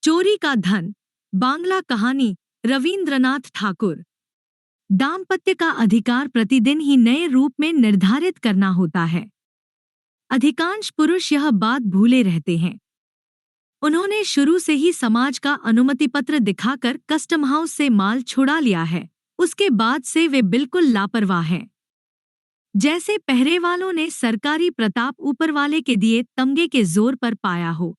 चोरी का धन, बांग्ला कहानी, रवींद्रनाथ ठाकुर। दाम्पत्य का अधिकार प्रतिदिन ही नए रूप में निर्धारित करना होता है। अधिकांश पुरुष यह बात भूले रहते हैं। उन्होंने शुरू से ही समाज का अनुमति पत्र दिखाकर कस्टम हाउस से माल छुड़ा लिया है। उसके बाद से वे बिल्कुल लापरवाह हैं। जैसे पहरे वालों ने सरकारी प्रताप ऊपर वाले के दिए तमगे के जोर पर पाया हो,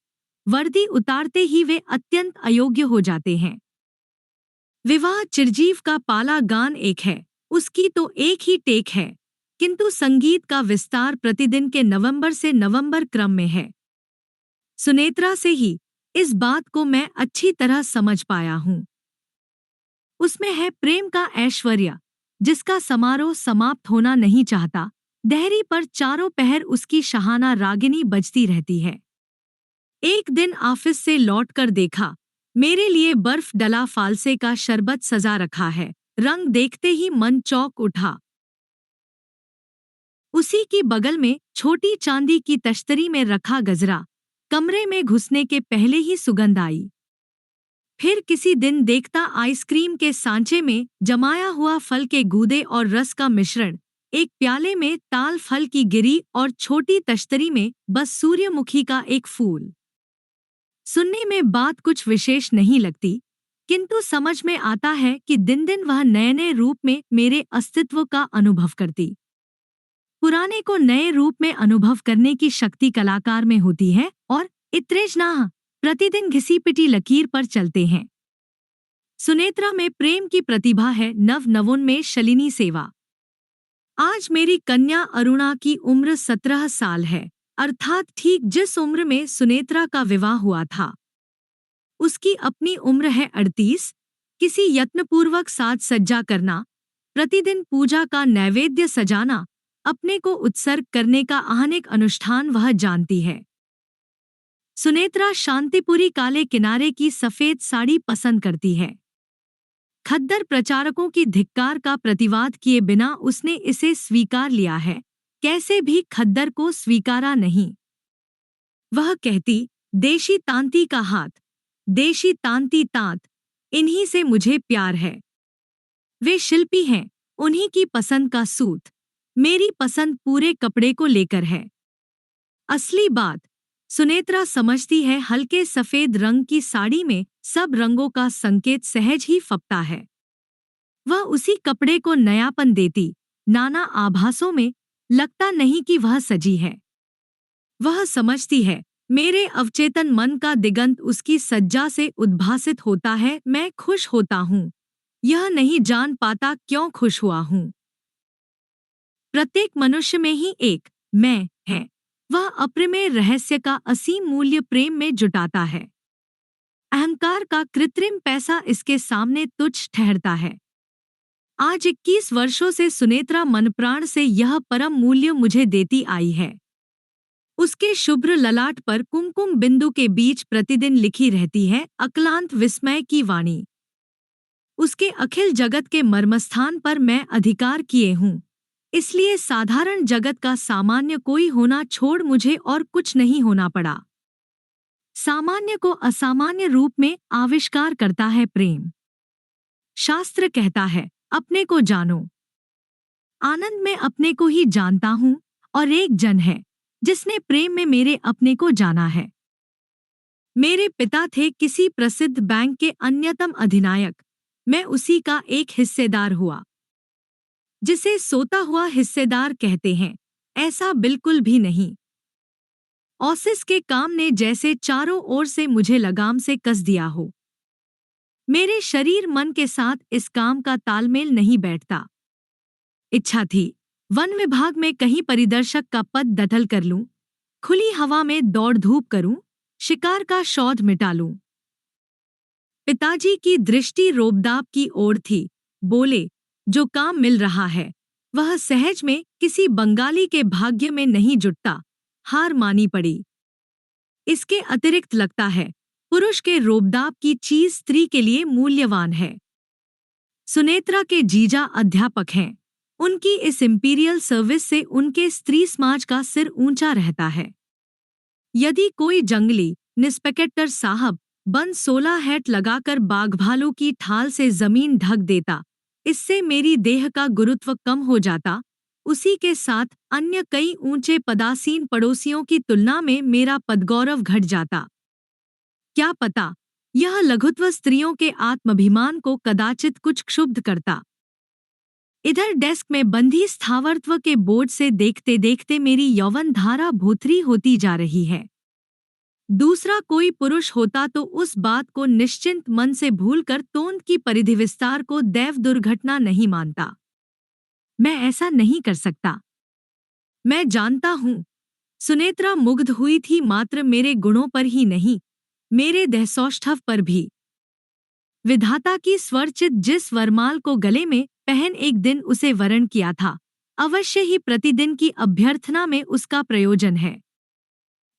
वर्दी उतारते ही वे अत्यंत अयोग्य हो जाते हैं। विवाह चिरजीव का पाला गान एक है, उसकी तो एक ही टेक है, किंतु संगीत का विस्तार प्रतिदिन के नवंबर से नवंबर क्रम में है। सुनेत्रा से ही इस बात को मैं अच्छी तरह समझ पाया हूँ। उसमें है प्रेम का ऐश्वर्य, जिसका समारोह समाप्त होना नहीं चाहता। दहरी पर चारों पहर उसकी शहाना रागिनी बजती रहती है। एक दिन ऑफिस से लौटकर देखा, मेरे लिए बर्फ डला फालसे का शरबत सजा रखा है। रंग देखते ही मन चौंक उठा। उसी की बगल में छोटी चांदी की तश्तरी में रखा गजरा। कमरे में घुसने के पहले ही सुगंध आई। फिर किसी दिन देखता आइसक्रीम के सांचे में जमाया हुआ फल के गूदे और रस का मिश्रण, एक प्याले में ताल फल की गिरी और छोटी तश्तरी में बस सूर्यमुखी का एक फूल। सुनने में बात कुछ विशेष नहीं लगती, किंतु समझ में आता है कि दिन दिन वह नए नए रूप में मेरे अस्तित्व का अनुभव करती। पुराने को नए रूप में अनुभव करने की शक्ति कलाकार में होती है और इत्रेजनाह प्रतिदिन घिसी पिटी लकीर पर चलते हैं। सुनेत्रा में प्रेम की प्रतिभा है, नव नवोन्मेष शलिनी सेवा। आज मेरी कन्या अरुणा की उम्र 17 साल है, अर्थात ठीक जिस उम्र में सुनेत्रा का विवाह हुआ था। उसकी अपनी उम्र है 38। किसी यत्नपूर्वक साज सज्जा करना, प्रतिदिन पूजा का नैवेद्य सजाना, अपने को उत्सर्ग करने का आहनिक अनुष्ठान वह जानती है। सुनेत्रा शांतिपुरी काले किनारे की सफेद साड़ी पसंद करती है। खद्दर प्रचारकों की धिक्कार का प्रतिवाद किए बिना उसने इसे स्वीकार लिया है। कैसे भी खद्दर को स्वीकारा नहीं। वह कहती, देशी तांती का हाथ, देशी तांती तांत, इन्हीं से मुझे प्यार है। वे शिल्पी हैं, उन्हीं की पसंद का सूत। मेरी पसंद पूरे कपड़े को लेकर है। असली बात, सुनेत्रा समझती है हल्के सफेद रंग की साड़ी में सब रंगों का संकेत सहज ही फपता है। वह उसी कपड़े को नयापन देती, नाना आभासों में लगता नहीं कि वह सजी है। वह समझती है मेरे अवचेतन मन का दिगंत उसकी सज्जा से उद्भासित होता है। मैं खुश होता हूँ, यह नहीं जान पाता क्यों खुश हुआ हूँ। प्रत्येक मनुष्य में ही एक मैं है। वह अप्रमेय रहस्य का असीम मूल्य प्रेम में जुटाता है। अहंकार का कृत्रिम पैसा इसके सामने तुच्छ ठहरता है। आज 21 वर्षों से सुनेत्रा मनप्राण से यह परम मूल्य मुझे देती आई है। उसके शुभ्र ललाट पर कुमकुम बिंदु के बीच प्रतिदिन लिखी रहती है अक्लांत विस्मय की वाणी। उसके अखिल जगत के मर्मस्थान पर मैं अधिकार किए हूँ, इसलिए साधारण जगत का सामान्य कोई होना छोड़ मुझे और कुछ नहीं होना पड़ा। सामान्य को असामान्य रूप में आविष्कार करता है प्रेम। शास्त्र कहता है, अपने को जानो। आनंद में अपने को ही जानता हूँ, और एक जन है जिसने प्रेम में मेरे अपने को जाना है। मेरे पिता थे किसी प्रसिद्ध बैंक के अन्यतम अधिनायक, मैं उसी का एक हिस्सेदार हुआ। जिसे सोता हुआ हिस्सेदार कहते हैं, ऐसा बिल्कुल भी नहीं। ऑफिस के काम ने जैसे चारों ओर से मुझे लगाम से कस दिया हो। मेरे शरीर मन के साथ इस काम का तालमेल नहीं बैठता। इच्छा थी वन विभाग में कहीं परिदर्शक का पद दखल कर लूं, खुली हवा में दौड़ धूप करूं, शिकार का शौध मिटा लूं। पिताजी की दृष्टि रोबदाब की ओर थी। बोले, जो काम मिल रहा है वह सहज में किसी बंगाली के भाग्य में नहीं जुटता। हार मानी पड़ी। इसके अतिरिक्त लगता है पुरुष के रोबदाब की चीज स्त्री के लिए मूल्यवान है। सुनेत्रा के जीजा अध्यापक हैं। उनकी इस इंपीरियल सर्विस से उनके स्त्री समाज का सिर ऊंचा रहता है। यदि कोई जंगली इंस्पेक्टर साहब बंद 16 हैट लगाकर बाघभालू की ठाल से जमीन ढक देता। इससे मेरी देह का गुरुत्व कम हो जाता। उसी के साथ अन्य कई ऊंचे पदासीन पड़ोसियों की तुलना में मेरा पदगौरव घट जाता। क्या पता, यह लघुत्व स्त्रियों के आत्माभिमान को कदाचित कुछ क्षुब्ध करता। इधर डेस्क में बंधी स्थावरत्व के बोझ से देखते देखते मेरी यौवन धारा भूतरी होती जा रही है। दूसरा कोई पुरुष होता तो उस बात को निश्चिंत मन से भूलकर तोंद की परिधि विस्तार को दैव दुर्घटना नहीं मानता। मैं ऐसा नहीं कर सकता। मैं जानता हूं, सुनेत्रा मुग्ध हुई थी, मात्र मेरे गुणों पर ही नहीं, मेरे देहसौष्ठव पर भी। विधाता की स्वरचित जिस वरमाल को गले में पहन एक दिन उसे वरण किया था, अवश्य ही प्रतिदिन की अभ्यर्थना में उसका प्रयोजन है।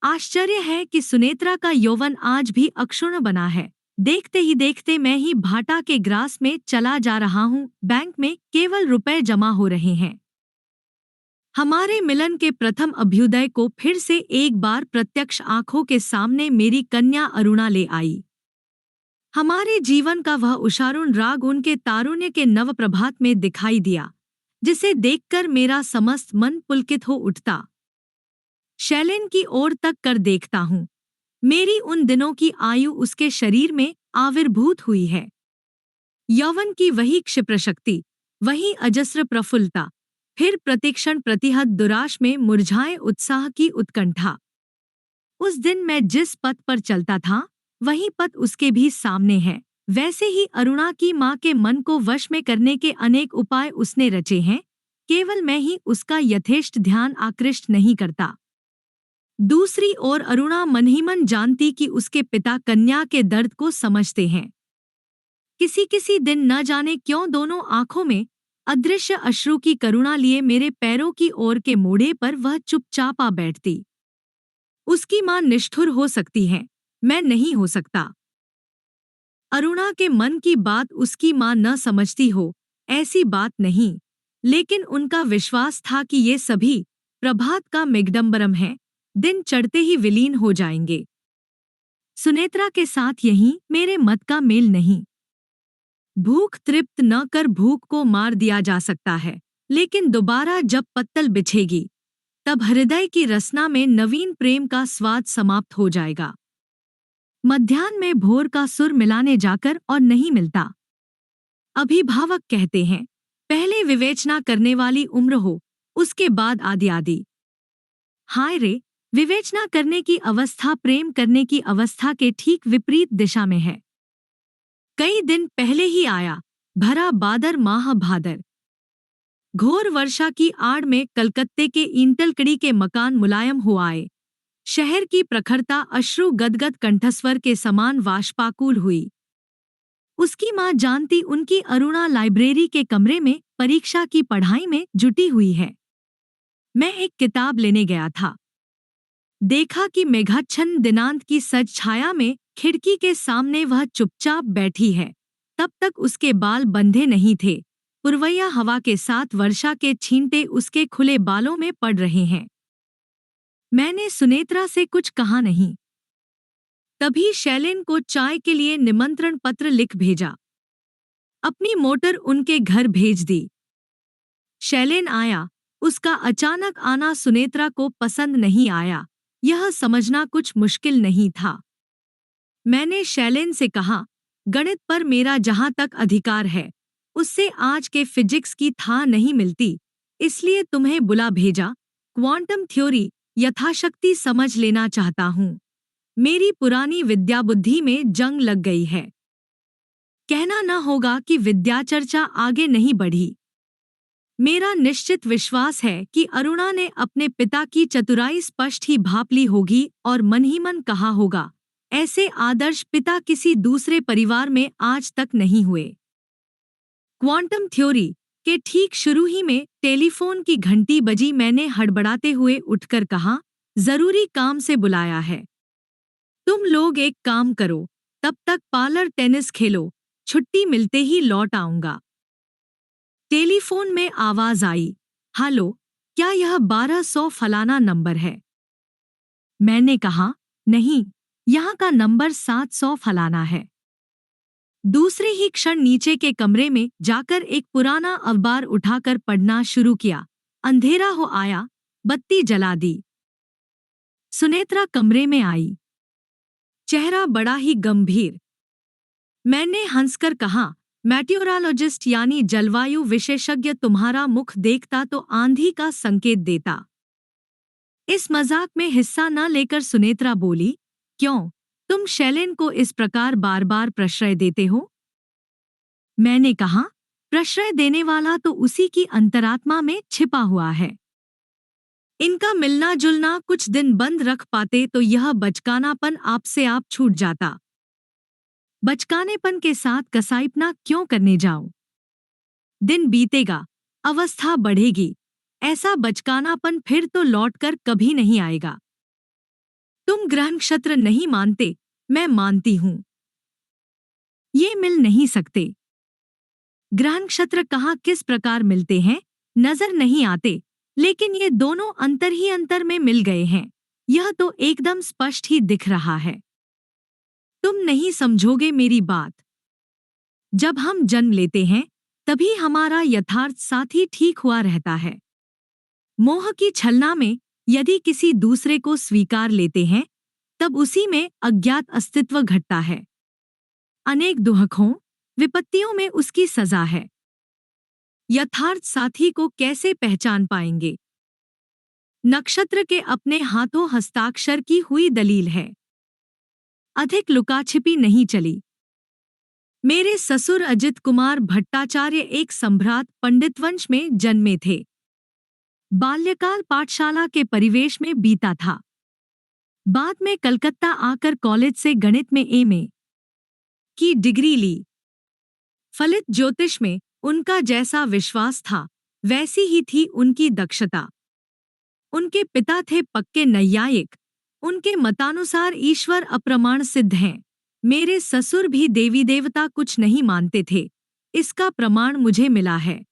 आश्चर्य है कि सुनेत्रा का यौवन आज भी अक्षुण्ण बना है। देखते ही देखते मैं ही भाटा के ग्रास में चला जा रहा हूँ। बैंक में केवल रुपए जमा हो रहे हैं। हमारे मिलन के प्रथम अभ्युदय को फिर से एक बार प्रत्यक्ष आंखों के सामने मेरी कन्या अरुणा ले आई। हमारे जीवन का वह उषारुण राग उनके तारुण्य के नव प्रभात में दिखाई दिया, जिसे देखकर मेरा समस्त मन पुलकित हो उठता। शैलेन की ओर तक कर देखता हूँ। मेरी उन दिनों की आयु उसके शरीर में आविर्भूत हुई है। यौवन की वही क्षिप्रशक्ति, वही अजस्र प्रफुल्लता, फिर प्रतिक्षण प्रतिहत दुराश में मुरझाए उत्साह की उत्कंठा। उस दिन मैं जिस पथ पर चलता था, वही पथ उसके भी सामने है। वैसे ही अरुणा की माँ के मन को वश में करने के अनेक उपाय उसने रचे हैं, केवल मैं ही उसका यथेष्ट ध्यान आकृष्ट नहीं करता। दूसरी ओर अरुणा मन ही मन जानती कि उसके पिता कन्या के दर्द को समझते हैं। किसी किसी दिन न जाने क्यों दोनों आंखों में अदृश्य अश्रु की करुणा लिए मेरे पैरों की ओर के मोड़े पर वह चुपचाप आ बैठती। उसकी माँ निष्ठुर हो सकती है, मैं नहीं हो सकता। अरुणा के मन की बात उसकी माँ न समझती हो, ऐसी बात नहीं, लेकिन उनका विश्वास था कि ये सभी प्रभात का मेघडंबरम है, दिन चढ़ते ही विलीन हो जाएंगे। सुनेत्रा के साथ यही मेरे मत का मेल नहीं। भूख तृप्त न कर भूख को मार दिया जा सकता है, लेकिन दोबारा जब पत्तल बिछेगी, तब हृदय की रसना में नवीन प्रेम का स्वाद समाप्त हो जाएगा। मध्याह्न में भोर का सुर मिलाने जाकर और नहीं मिलता। अभिभावक कहते हैं, पहले विवेचना करने वाली उम्र हो, उसके बाद आदि आदि। हाय रे, विवेचना करने की अवस्था प्रेम करने की अवस्था के ठीक विपरीत दिशा में है। कई दिन पहले ही आया भरा बादर माह भादर। घोर वर्षा की आड़ में कलकत्ते के ईंटलकड़ी के मकान मुलायम हो आए। शहर की प्रखरता अश्रु गदगद कंठस्वर के समान वाष्पाकुल हुई। उसकी माँ जानती उनकी अरुणा लाइब्रेरी के कमरे में परीक्षा की पढ़ाई में जुटी हुई है। मैं एक किताब लेने गया था। देखा कि मेघाच्छन्न दिनांत की सज छाया में खिड़की के सामने वह चुपचाप बैठी है। तब तक उसके बाल बंधे नहीं थे। पुरवैया हवा के साथ वर्षा के छींटे उसके खुले बालों में पड़ रहे हैं। मैंने सुनेत्रा से कुछ कहा नहीं। तभी शैलेन को चाय के लिए निमंत्रण पत्र लिख भेजा। अपनी मोटर उनके घर भेज दी। शैलेन आया। उसका अचानक आना सुनेत्रा को पसंद नहीं आया। यह समझना कुछ मुश्किल नहीं था। मैंने शैलेन से कहा, गणित पर मेरा जहां तक अधिकार है, उससे आज के फिजिक्स की था नहीं मिलती, इसलिए तुम्हें बुला भेजा। क्वांटम थ्योरी यथाशक्ति समझ लेना चाहता हूँ। मेरी पुरानी विद्याबुद्धि में जंग लग गई है। कहना न होगा कि विद्याचर्चा आगे नहीं बढ़ी। मेरा निश्चित विश्वास है कि अरुणा ने अपने पिता की चतुराई स्पष्ट ही भांप ली होगी और मन ही मन कहा होगा, ऐसे आदर्श पिता किसी दूसरे परिवार में आज तक नहीं हुए। क्वांटम थ्योरी के ठीक शुरू ही में टेलीफोन की घंटी बजी। मैंने हड़बड़ाते हुए उठकर कहा, जरूरी काम से बुलाया है। तुम लोग एक काम करो, तब तक पार्लर टेनिस खेलो, छुट्टी मिलते ही लौट आऊंगा। टेलीफोन में आवाज आई, हेलो, क्या यह 1200 फलाना नंबर है? मैंने कहा, नहीं, यहाँ का नंबर 700 फलाना है। दूसरे ही क्षण नीचे के कमरे में जाकर एक पुराना अखबार उठाकर पढ़ना शुरू किया। अंधेरा हो आया, बत्ती जला दी। सुनेत्रा कमरे में आई, चेहरा बड़ा ही गंभीर। मैंने हंसकर कहा, मेटियोरोलॉजिस्ट यानी जलवायु विशेषज्ञ तुम्हारा मुख देखता तो आंधी का संकेत देता। इस मजाक में हिस्सा न लेकर सुनेत्रा बोली, क्यों, तुम शैलेन को इस प्रकार बार बार प्रश्रय देते हो? मैंने कहा, प्रश्रय देने वाला तो उसी की अंतरात्मा में छिपा हुआ है। इनका मिलना जुलना कुछ दिन बंद रख पाते तो यह बचकानापन आपसे आप छूट जाता। बचकानेपन के साथ कसाईपना क्यों करने जाओ? दिन बीतेगा, अवस्था बढ़ेगी, ऐसा बचकानापन फिर तो लौटकर कभी नहीं आएगा। तुम ग्रह नक्षत्र नहीं मानते, मैं मानती हूं। ये मिल नहीं सकते। ग्रह नक्षत्र कहाँ किस प्रकार मिलते हैं नजर नहीं आते, लेकिन ये दोनों अंतर ही अंतर में मिल गए हैं, यह तो एकदम स्पष्ट ही दिख रहा है। तुम नहीं समझोगे मेरी बात। जब हम जन्म लेते हैं तभी हमारा यथार्थ साथी ठीक हुआ रहता है। मोह की छलना में यदि किसी दूसरे को स्वीकार लेते हैं तब उसी में अज्ञात अस्तित्व घटता है। अनेक दुखों विपत्तियों में उसकी सजा है। यथार्थ साथी को कैसे पहचान पाएंगे? नक्षत्र के अपने हाथों हस्ताक्षर की हुई दलील है। अधिक लुकाछिपी नहीं चली। मेरे ससुर अजित कुमार भट्टाचार्य एक सम्भ्रात पंडितवंश में जन्मे थे। बाल्यकाल पाठशाला के परिवेश में बीता था। बाद में कलकत्ता आकर कॉलेज से गणित में एमए की डिग्री ली। फलित ज्योतिष में उनका जैसा विश्वास था वैसी ही थी उनकी दक्षता। उनके पिता थे पक्के नैयायिक। उनके मतानुसार ईश्वर अप्रमाण सिद्ध हैं। मेरे ससुर भी देवी देवता कुछ नहीं मानते थे, इसका प्रमाण मुझे मिला है।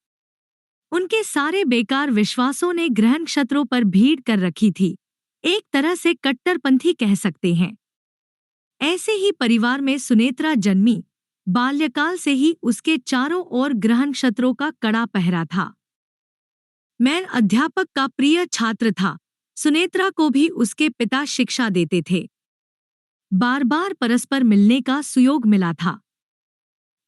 उनके सारे बेकार विश्वासों ने ग्रह नक्षत्रों पर भीड़ कर रखी थी। एक तरह से कट्टरपंथी कह सकते हैं। ऐसे ही परिवार में सुनेत्रा जन्मी। बाल्यकाल से ही उसके चारों ओर ग्रह नक्षत्रों का कड़ा पहरा था। मैं अध्यापक का प्रिय छात्र था। सुनेत्रा को भी उसके पिता शिक्षा देते थे। बार बार परस्पर मिलने का सुयोग मिला था।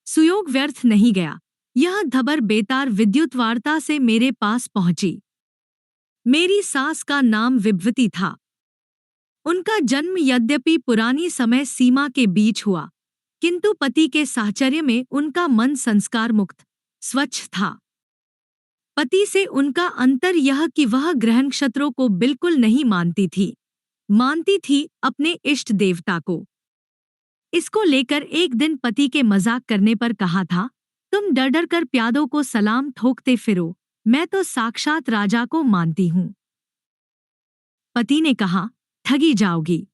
सुयोग व्यर्थ नहीं गया। यह धबर बेतार विद्युत वार्ता से मेरे पास पहुंची। मेरी सास का नाम विभवती था। उनका जन्म यद्यपि पुरानी समय सीमा के बीच हुआ, किंतु पति के साहचर्य में उनका मन संस्कार मुक्त स्वच्छ था। पति से उनका अंतर यह कि वह ग्रह नक्षत्रों को बिल्कुल नहीं मानती थी, मानती थी अपने इष्ट देवता को। इसको लेकर एक दिन पति के मजाक करने पर कहा था, तुम डर डर कर प्यादों को सलाम ठोकते फिरो, मैं तो साक्षात राजा को मानती हूँ। पति ने कहा, ठगी जाओगी।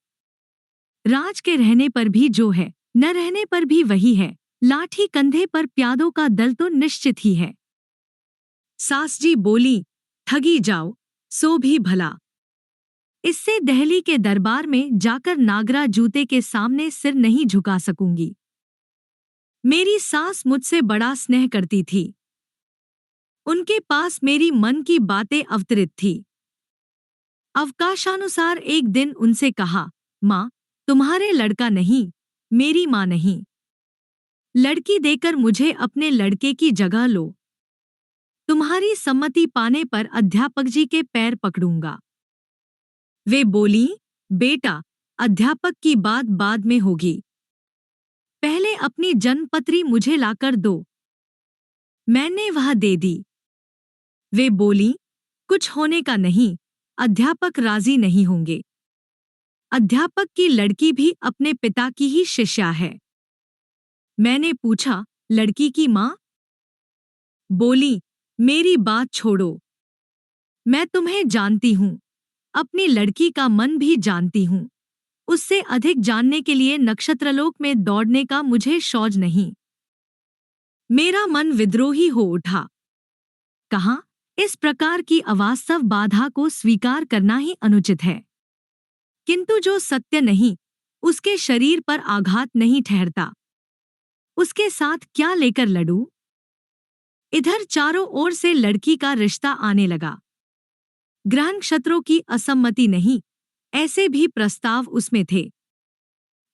राज के रहने पर भी जो है, न रहने पर भी वही है। लाठी कंधे पर प्यादों का दल तो निश्चित ही है। सास जी बोली, ठगी जाओ, सो भी भला। इससे दहली के दरबार में जाकर नागरा जूते के सामने सिर नहीं झुका सकूंगी। मेरी सास मुझसे बड़ा स्नेह करती थी। उनके पास मेरी मन की बातें अवतरित थी। अवकाशानुसार एक दिन उनसे कहा, माँ, तुम्हारे लड़का नहीं, मेरी माँ नहीं। लड़की देकर मुझे अपने लड़के की जगह लो। तुम्हारी सम्मति पाने पर अध्यापक जी के पैर पकड़ूंगा। वे बोली, बेटा, अध्यापक की बात बाद में होगी। पहले अपनी जन्मपत्री मुझे लाकर दो। मैंने वह दे दी। वे बोली, कुछ होने का नहीं, अध्यापक राजी नहीं होंगे। अध्यापक की लड़की भी अपने पिता की ही शिष्या है। मैंने पूछा, लड़की की माँ? बोली, मेरी बात छोड़ो। मैं तुम्हें जानती हूँ, अपनी लड़की का मन भी जानती हूँ। उससे अधिक जानने के लिए नक्षत्रलोक में दौड़ने का मुझे शौज नहीं। मेरा मन विद्रोही हो उठा। कहा, इस प्रकार की अवास्तव बाधा को स्वीकार करना ही अनुचित है। किंतु जो सत्य नहीं, उसके शरीर पर आघात नहीं ठहरता। उसके साथ क्या लेकर लड़ूं? इधर चारों ओर से लड़की का रिश्ता आने लगा। ग्रहण नक्षत्रों की असम्मति नहीं, ऐसे भी प्रस्ताव उसमें थे।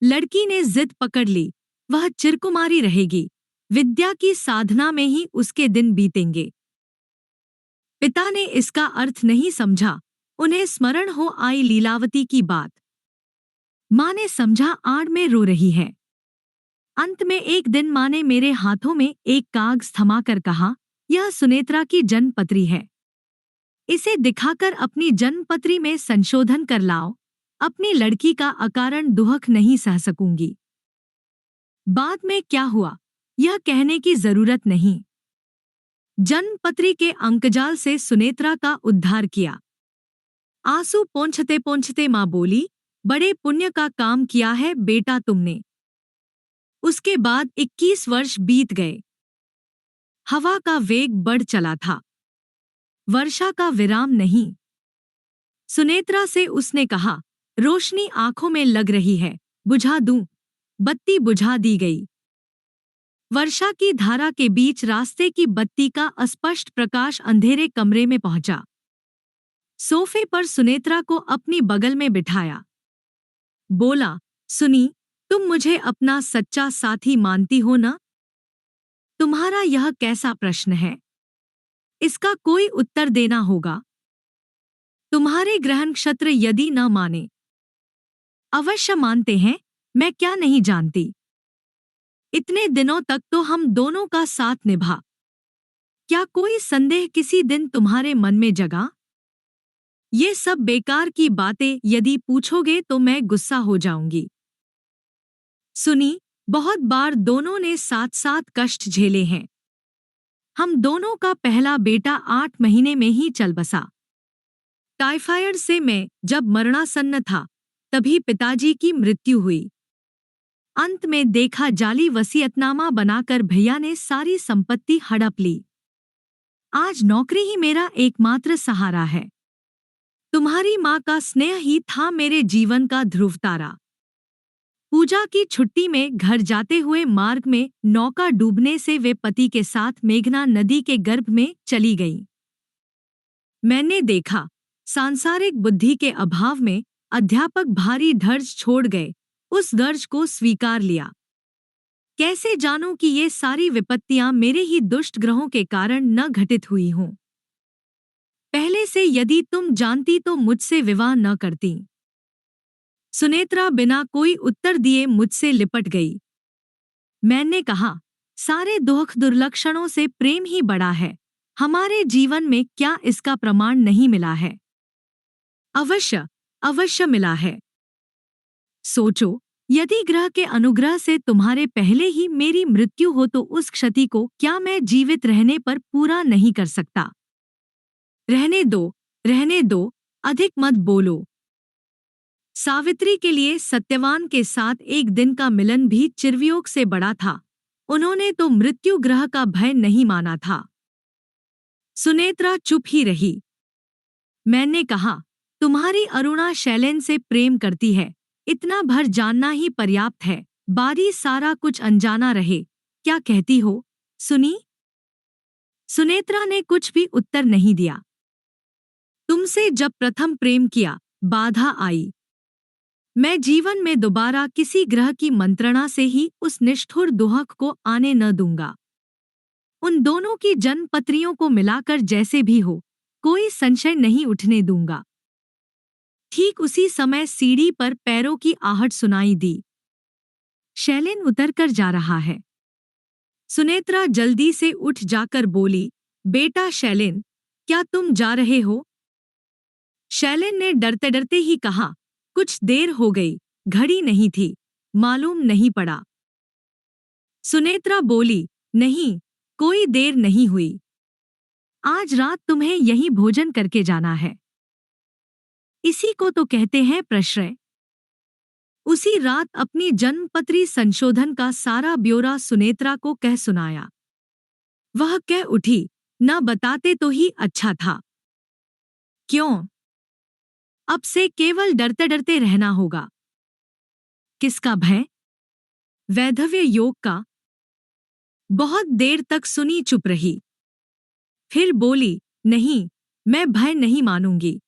लड़की ने जिद पकड़ ली, वह चिरकुमारी रहेगी, विद्या की साधना में ही उसके दिन बीतेंगे। पिता ने इसका अर्थ नहीं समझा, उन्हें स्मरण हो आई लीलावती की बात। माँ ने समझा आड़ में रो रही है। अंत में एक दिन माँ ने मेरे हाथों में एक कागज थमाकर कहा, यह सुनेत्रा की जन्मपत्री है। इसे दिखाकर अपनी जन्मपत्री में संशोधन कर लाओ, अपनी लड़की का अकारण दुहक नहीं सह सकूंगी। बाद में क्या हुआ, यह कहने की जरूरत नहीं। जन्मपत्री के अंकजाल से सुनेत्रा का उद्धार किया। आंसू पोंछते पोंछते माँ बोली, बड़े पुण्य का काम किया है बेटा तुमने। उसके बाद 21 वर्ष बीत गए। हवा का वेग बढ़ चला था, वर्षा का विराम नहीं। सुनेत्रा से उसने कहा, रोशनी आंखों में लग रही है, बुझा दूं? बत्ती बुझा दी गई। वर्षा की धारा के बीच रास्ते की बत्ती का अस्पष्ट प्रकाश अंधेरे कमरे में पहुंचा। सोफे पर सुनेत्रा को अपनी बगल में बिठाया। बोला, सुनी, तुम मुझे अपना सच्चा साथी मानती हो ना? तुम्हारा यह कैसा प्रश्न है? इसका कोई उत्तर देना होगा। तुम्हारे ग्रह नक्षत्र यदि न माने। अवश्य मानते हैं, मैं क्या नहीं जानती। इतने दिनों तक तो हम दोनों का साथ निभा। क्या कोई संदेह किसी दिन तुम्हारे मन में जगा? ये सब बेकार की बातें यदि पूछोगे तो मैं गुस्सा हो जाऊंगी। सुनी, बहुत बार दोनों ने साथ साथ कष्ट झेले हैं। हम दोनों का पहला बेटा 8 महीने में ही चल बसा। टाइफाइड से मैं जब मरणासन्न था, तभी पिताजी की मृत्यु हुई। अंत में देखा जाली वसीयतनामा बनाकर भैया ने सारी संपत्ति हड़प ली। आज नौकरी ही मेरा एकमात्र सहारा है। तुम्हारी माँ का स्नेह ही था मेरे जीवन का ध्रुव तारा। पूजा की छुट्टी में घर जाते हुए मार्ग में नौका डूबने से वे पति के साथ मेघना नदी के गर्भ में चली गईं। मैंने देखा, सांसारिक बुद्धि के अभाव में अध्यापक भारी धर्ज छोड़ गए, उस दर्ज को स्वीकार लिया। कैसे जानूं कि ये सारी विपत्तियां मेरे ही दुष्ट ग्रहों के कारण न घटित हुई हों? पहले से यदि तुम जानती तो मुझसे विवाह न करती। सुनेत्रा बिना कोई उत्तर दिए मुझसे लिपट गई। मैंने कहा, सारे दुख दुर्लक्षणों से प्रेम ही बड़ा है। हमारे जीवन में क्या इसका प्रमाण नहीं मिला है? अवश्य, अवश्य मिला है। सोचो, यदि ग्रह के अनुग्रह से तुम्हारे पहले ही मेरी मृत्यु हो तो उस क्षति को क्या मैं जीवित रहने पर पूरा नहीं कर सकता? रहने दो, रहने दो, अधिक मत बोलो। सावित्री के लिए सत्यवान के साथ एक दिन का मिलन भी चिरवियोग से बड़ा था। उन्होंने तो मृत्यु ग्रह का भय नहीं माना था। सुनेत्रा चुप ही रही। मैंने कहा, तुम्हारी अरुणा शैलेन से प्रेम करती है, इतना भर जानना ही पर्याप्त है। बारी सारा कुछ अनजाना रहे। क्या कहती हो, सुनी? सुनेत्रा ने कुछ भी उत्तर नहीं दिया। तुमसे जब प्रथम प्रेम किया, बाधा आई। मैं जीवन में दोबारा किसी ग्रह की मंत्रणा से ही उस निष्ठुर दुहक को आने न दूंगा। उन दोनों की जन्मपत्रियों को मिलाकर जैसे भी हो, कोई संशय नहीं उठने दूंगा। ठीक उसी समय सीढ़ी पर पैरों की आहट सुनाई दी। शैलेन उतरकर जा रहा है। सुनेत्रा जल्दी से उठ जाकर बोली, बेटा शैलेन, क्या तुम जा रहे हो? शैलेन ने डरते डरते ही कहा, कुछ देर हो गई, घड़ी नहीं थी, मालूम नहीं पड़ा। सुनेत्रा बोली, नहीं, कोई देर नहीं हुई। आज रात तुम्हें यहीं भोजन करके जाना है। इसी को तो कहते हैं प्रश्रय। उसी रात अपनी जन्मपत्री संशोधन का सारा ब्यौरा सुनेत्रा को कह सुनाया। वह कह उठी, न बताते तो ही अच्छा था। क्यों? अब से केवल डरते डरते रहना होगा। किसका भय? वैधव्य योग का। बहुत देर तक सुनी चुप रही। फिर बोली, नहीं, मैं भय नहीं मानूंगी।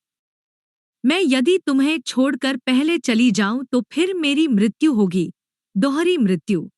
मैं यदि तुम्हें छोड़कर पहले चली जाऊं तो फिर मेरी मृत्यु होगी, दोहरी मृत्यु।